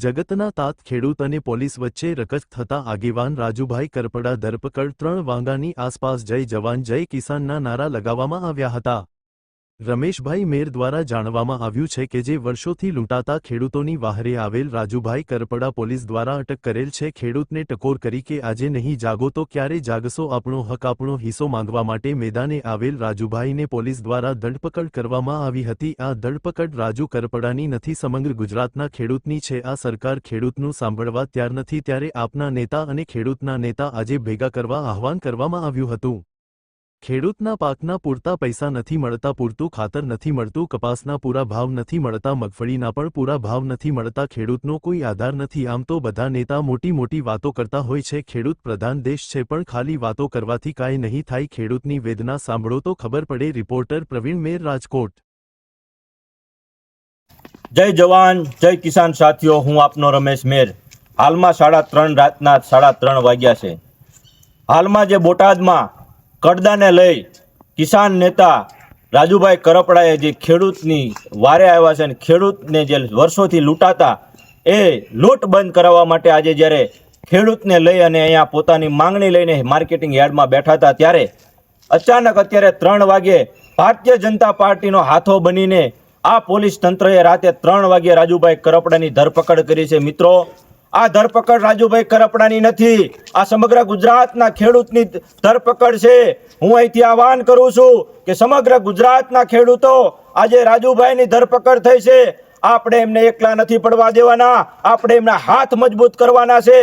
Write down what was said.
જગતના તાત ખેડૂત અને પોલીસ વચ્ચે રકઝક થતા આગેવાન રાજુભાઈ કરપડા ધરપકડ 3 વાગ્યાની આસપાસ જય જવાન જય કિસાનના નારા લગાવવામાં આવ્યા હતા। રમેશભાઈ મેર દ્વારા જાણવામાં આવ્યું છે કે જે વર્ષોથી લૂંટાતા ખેડૂતોની વાહરે આવેલ રાજુભાઈ કરપડા પોલીસ દ્વારા અટક કરેલ છે। ખેડૂતને ટકોર કરી કે આજે નહીં જાગો તો ક્યારે જાગશો, આપણો હક આપણો હિસ્સો માંગવા માટે મેદાને આવેલ રાજુભાઈને પોલીસ દ્વારા ધરપકડ કરવામાં આવી હતી। આ ધરપકડ રાજુ કરપડાની નથી, સમગ્ર ગુજરાતના ખેડૂતની છે। આ સરકાર ખેડૂતનું સાંભળવા તૈયાર નથી, ત્યારે આપના નેતા અને ખેડૂતના નેતા આજે ભેગા કરવા આહવાન કરવામાં આવ્યું હતું। ખેડૂતના પાકના પૂરતા પૈસા નથી મળતા, પૂરતું ખાતર નથી મળતું, કપાસના પૂરા ભાવ નથી મળતા, મગફળીના પણ પૂરા ભાવ નથી મળતા, ખેડૂતનો કોઈ આધાર નથી। આમ તો બધા નેતા મોટી મોટી વાતો કરતા હોય છે, ખેડૂત પ્રધાન દેશ છે, પણ ખાલી વાતો કરવાથી કાંઈ નહીં થાય। ખેડૂતની વેદના સાંભળો તો ખબર પડે। રિપોર્ટર પ્રવીણ મેર, રાજકોટ। જય જવાન જય કિસાન સાથીઓ, હું આપનો રમેશ મેર। હાલમાં 3:30 રાતના 3:30 વાગ્યા છે। હાલમાં જે બોટાદમાં કડદાને લઈ કિસાન નેતા રાજુભાઈ કરપડાએ જે ખેડૂતની વારે આવ્યા છે અને ખેડૂતને જે વર્ષોથી લૂંટાતા એ લૂંટ બંધ કરાવવા માટે આજે જ્યારે ખેડૂતને લઈ અને અહીંયા પોતાની માંગણી લઈને માર્કેટિંગ યાર્ડમાં બેઠા હતા, ત્યારે અચાનક અત્યારે 3 વાગે ભારતીય જનતા પાર્ટીનો હાથો બનીને આ પોલીસ તંત્રએ રાતે 3 વાગે રાજુભાઈ કરપડાની ધરપકડ કરી છે। મિત્રો, આ ધરપકડ રાજુભાઈ કરપડાની નથી, આ સમગ્ર ગુજરાતના ખેડૂતની ધરપકડ છે। હું અહીંથી આહવાન કરું છું કે સમગ્ર ગુજરાતના ખેડૂતો આજે રાજુભાઈની ધરપકડ થઈ છે, આપણે એમને એકલા નથી પડવા દેવાના, આપણે એમના હાથ મજબૂત કરવાના છે।